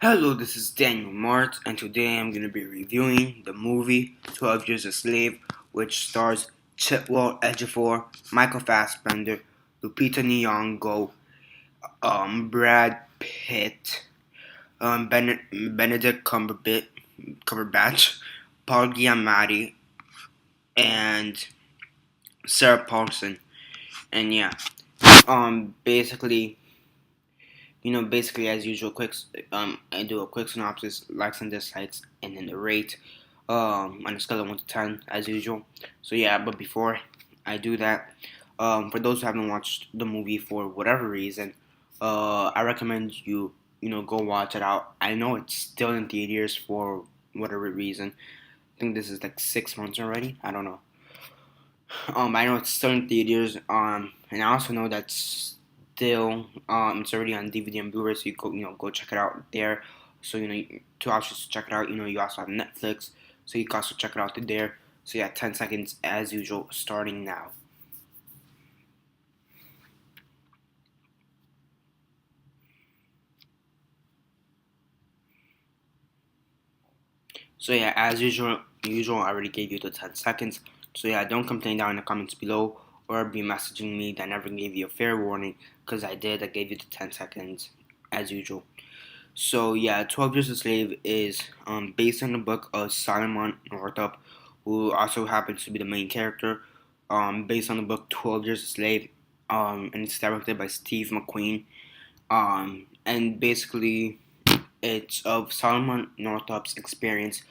Hello, this is Daniel Mart, and today I'm going to be reviewing the movie 12 Years a Slave, which stars Chitwell Ejiofor, Michael Fassbender, Lupita Nyong'o, Brad Pitt, Benedict Cumberbatch, Paul Giamatti, and Sarah Paulson. And yeah, basically, basically as usual, I do a quick synopsis, likes and dislikes, and then the rate, on a scale of 1 to 10, as usual. So yeah, but before I do that, for those who haven't watched the movie for whatever reason, I recommend go watch it out. I know it's still in theaters for whatever reason. I think this is like 6 months already. I don't know. I know it's still in theaters. And I also know that still, it's already on DVD and Blu-ray, so you go check it out there. So two options to check it out. You also have Netflix, so you can also check it out there. So yeah, 10 seconds as usual, starting now. So yeah, as usual, I already gave you the 10 seconds. So yeah, don't complain down in the comments below or be messaging me that I never gave you a fair warning, because I did. I gave you the 10 seconds as usual. So yeah, 12 Years a Slave is based on the book of Solomon Northup, who also happens to be the main character. Based on the book 12 Years a Slave, and it's directed by Steve McQueen. And basically, it's of Solomon Northup's experience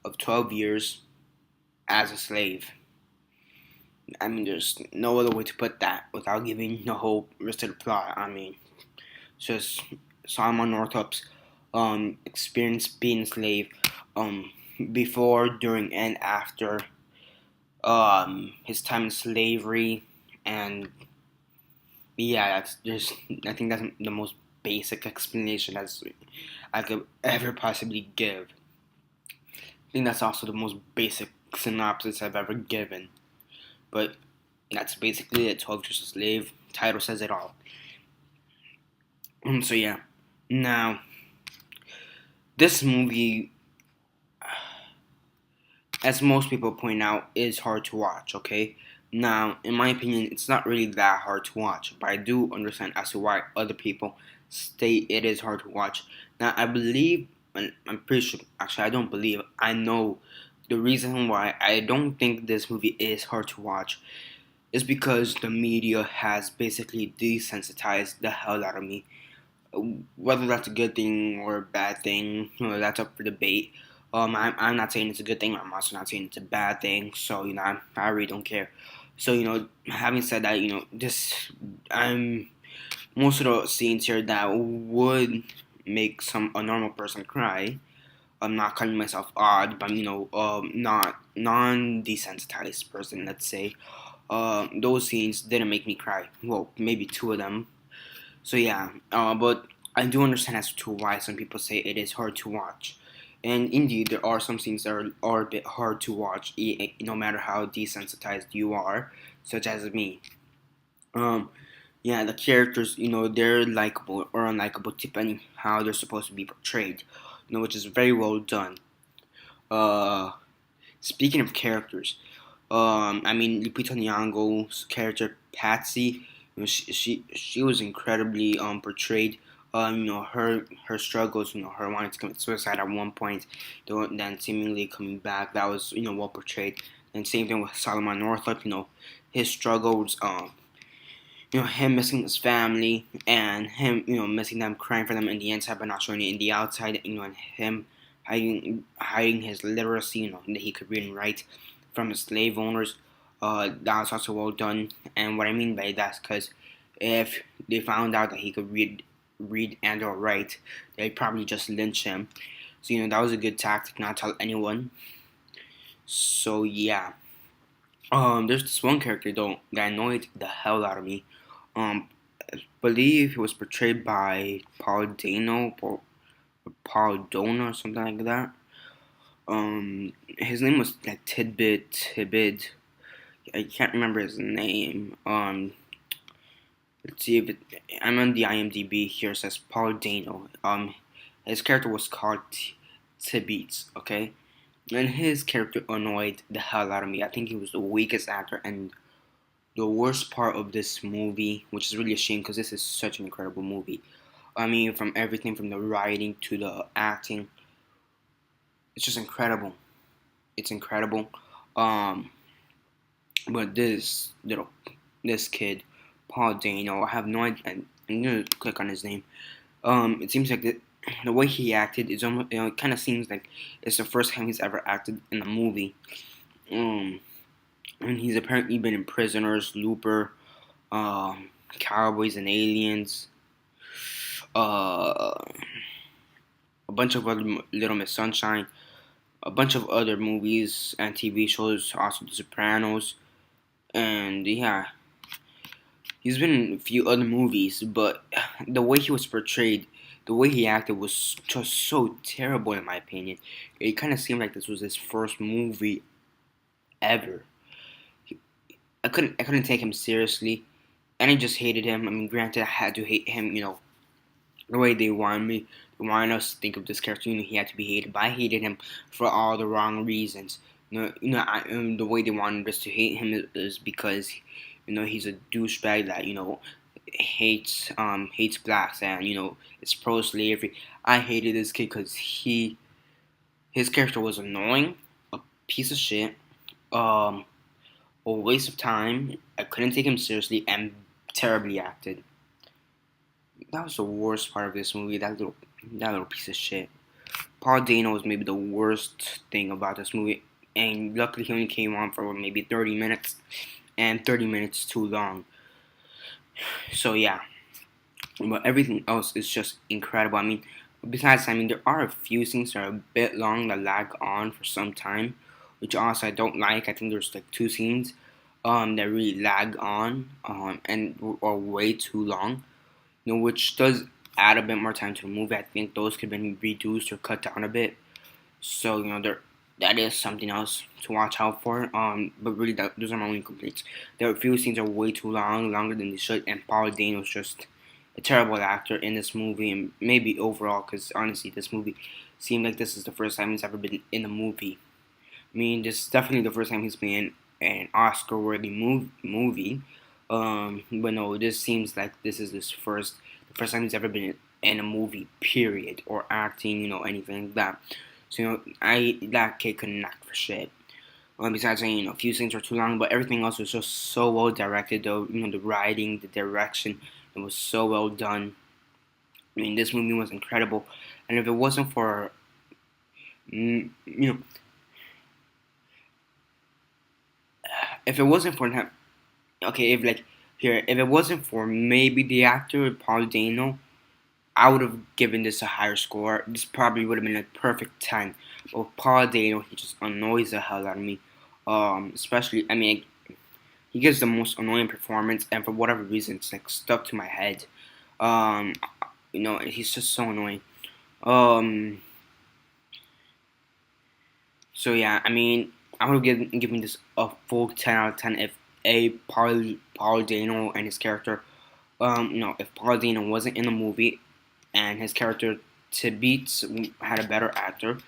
of 12 years as a slave. I mean, there's no other way to put that without giving the whole rest of the plot. I mean, it's just Solomon Northup's experience being a slave, um, before, during, and after his time in slavery, and yeah, that's just I think that's the most basic explanation as I could ever possibly give. I think that's also the most basic synopsis I've ever given. But that's basically it. 12 Years a Slave. Title says it all. So yeah. Now, this movie, as most people point out, is hard to watch, okay? Now, in my opinion, it's not really that hard to watch, but I do understand as to why other people state it is hard to watch. Now, I believe, and I'm pretty sure, actually, I don't believe, I know the reason why I don't think this movie is hard to watch is because the media has basically desensitized the hell out of me. Whether that's a good thing or a bad thing, that's up for debate. I'm not saying it's a good thing. I'm also not saying it's a bad thing. So I really don't care. So having said that, this I'm most of the scenes here that would make a normal person cry. I'm not calling myself odd, but not non-desensitized person. Let's say, those scenes didn't make me cry. Well, maybe two of them. So yeah, but I do understand as to why some people say it is hard to watch. And indeed, there are some scenes that are a bit hard to watch, no matter how desensitized you are, such as me. Um, yeah, the characters, they're likable or unlikable depending how they're supposed to be portrayed, which is very well done. Uh, Speaking of characters, I mean, Lupita Nyong'o's character Patsy, she was incredibly portrayed. Her struggles, her wanting to commit suicide at one point, then seemingly coming back. That was well portrayed. And same thing with Solomon Northup. His struggles. Him missing his family and him, missing them, crying for them in the inside but not showing it in the outside. And him hiding his literacy, that he could read and write from the slave owners. That was also well done. And what I mean by that is because if they found out that he could read and or write, they'd probably just lynch him. So that was a good tactic, not tell anyone. So yeah. There's this one character though that annoyed the hell out of me. Um, I believe he was portrayed by Paul Dano or something like that. His name was like Tidbit. I can't remember his name. Let's see if I'm on the IMDb here. It says Paul Dano. His character was called Tibeats, okay? And his character annoyed the hell out of me. I think he was the weakest actor and the worst part of this movie, which is really a shame because this is such an incredible movie. I mean, from everything from the writing to the acting, it's just incredible. It's incredible. Um, but this kid, Paul Dano, I have no idea. I'm gonna click on his name. It seems like the way he acted is almost, it kind of seems like it's the first time he's ever acted in a movie. Um, and he's apparently been in Prisoners, Looper, Cowboys and Aliens, uh, a bunch of other Little Miss Sunshine, a bunch of other movies and TV shows, also The Sopranos, and yeah, he's been in a few other movies, but the way he was portrayed, the way he acted was just so terrible in my opinion. It kind of seemed like this was his first movie ever. I couldn't take him seriously, and I just hated him. I mean, granted, I had to hate him, the way they wanted us to think of this character. He had to be hated, but I hated him for all the wrong reasons. The way they wanted us to hate him is because, he's a douchebag that hates blacks and is pro slavery. I hated this kid because his character was annoying, a piece of shit, um, a waste of time. I couldn't take him seriously and terribly acted. That was the worst part of this movie. That little piece of shit. Paul Dano was maybe the worst thing about this movie, and luckily he only came on for maybe 30 minutes, and 30 minutes too long. So yeah, but everything else is just incredible. I mean, there are a few scenes that are a bit long that lag on for some time, which also I don't like. I think there's like two scenes that really lag on and are way too long, which does add a bit more time to the movie. I think those could have been reduced or cut down a bit. So that is something else to watch out for. But really, those are my only complaints. There are a few scenes that are way too long, longer than they should, and Paul Dano's just a terrible actor in this movie, and maybe overall, because honestly, this movie seemed like this is the first time he's ever been in a movie. I mean, this is definitely the first time he's been in an Oscar-worthy movie. But no, this seems like this is the first time he's ever been in a movie, period, or acting, anything like that. So that kid couldn't act for shit. Besides saying, a few scenes were too long, but everything else was just so well directed. Though the writing, the direction, it was so well done. I mean, this movie was incredible, and if it wasn't for, if it wasn't for him, okay, if it wasn't for maybe the actor Paul Dano, I would have given this a higher score. This probably would have been a perfect 10. But Paul Dano, he just annoys the hell out of me. Especially, I mean, he gives the most annoying performance, and for whatever reason, it's like stuck to my head. Um, he's just so annoying. Um, so yeah, I mean, I would give this a full 10 out of 10 if Paul Dano and his character, if Paul Dano wasn't in the movie and his character to Beats had a better actor.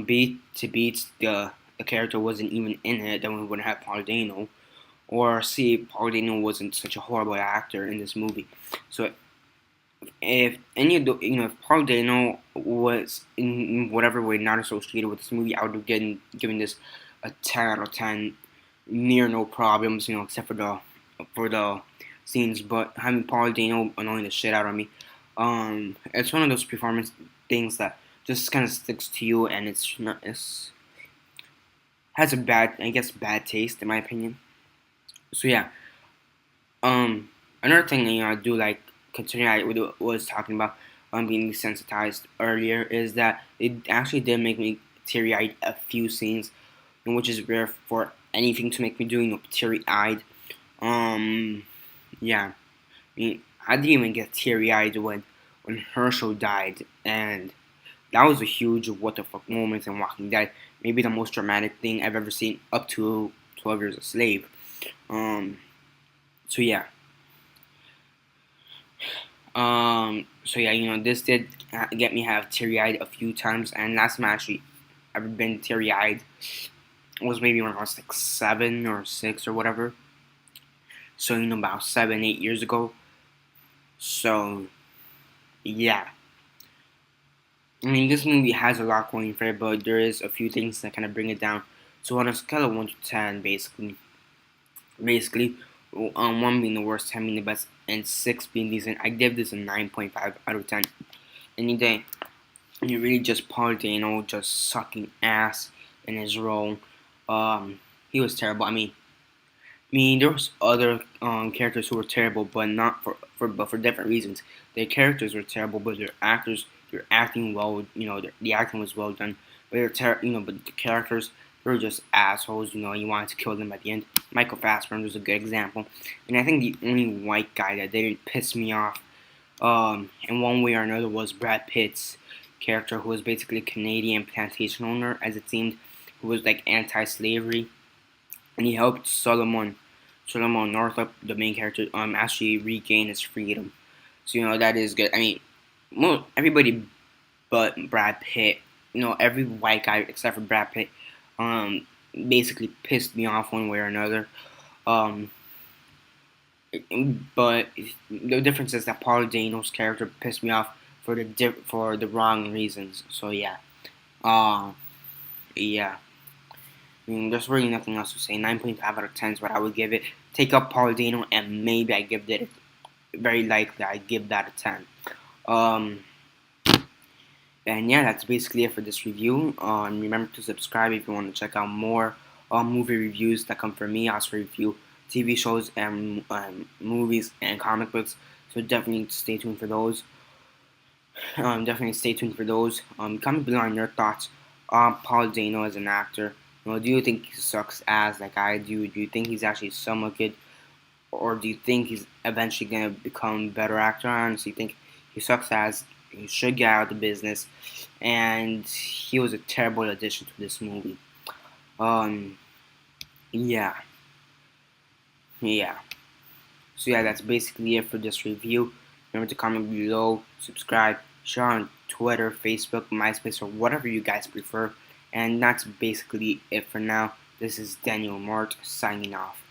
B to Beats the character wasn't even in it, then we wouldn't have Paul Dano. Or C, Paul Dano wasn't such a horrible actor in this movie. So if any of the if Paul Dano was in whatever way not associated with this movie, I would have given this a 10 out of 10, near no problems, except for the scenes. But having Paul Dano annoying the shit out of me, it's one of those performance things that just kind of sticks to you, and it's has a bad taste in my opinion. So yeah, another thing I do like, considering I was talking about being desensitized earlier, is that it actually did make me teary eyed a few scenes, which is rare for anything to make me do teary eyed. Um, yeah, I mean, I didn't even get teary eyed when Herschel died, and that was a huge what the fuck moment in Walking Dead. Maybe the most dramatic thing I've ever seen up to 12 Years a Slave. Um, so yeah, So yeah, this did get me have teary-eyed a few times, and last time I actually ever been teary-eyed was maybe when I was like 7 or 6 or whatever. So about 7, 8 years ago. So yeah, I mean this movie has a lot going for it, but there is a few things that kind of bring it down. So on a scale of 1 to 10, basically, one being the worst, 10 being the best, and 6 being decent, I give this a 9.5 out of 10. Any day. And really just Paul Dano just sucking ass in his role. He was terrible. I mean, there was other characters who were terrible, but not for different reasons. Their characters were terrible, but their acting well. The acting was well done. But but the characters they were just assholes. You wanted to kill them at the end. Michael Fassbender was a good example, and I think the only white guy that didn't piss me off, in one way or another, was Brad Pitt's character, who was basically a Canadian plantation owner, as it seemed, who was like anti-slavery, and he helped Solomon Northup, the main character, actually regain his freedom. So that is good. I mean, everybody but Brad Pitt, every white guy except for Brad Pitt, um, basically pissed me off one way or another. Um, but the difference is that Paul Dano's character pissed me off for the wrong reasons. So yeah, uh, yeah. I mean, there's really nothing else to say. 9.5 out of 10 is what I would give it. Take up Paul Dano, and maybe I give it, very likely, I give that a 10. Um, and yeah, that's basically it for this review. Remember to subscribe if you want to check out more movie reviews that come from me. I also review TV shows and movies and comic books. So definitely stay tuned for those. Comment below on your thoughts on Paul Dano as an actor. Do you think he sucks ass like I do? Do you think he's actually somewhat good, or do you think he's eventually gonna become a better actor? I honestly think he sucks ass. He should get out of the business, and he was a terrible addition to this movie. Um, yeah, yeah. So yeah, that's basically it for this review. Remember to comment below, subscribe, share on Twitter, Facebook, MySpace, or whatever you guys prefer. And that's basically it for now. This is Daniel Mart signing off.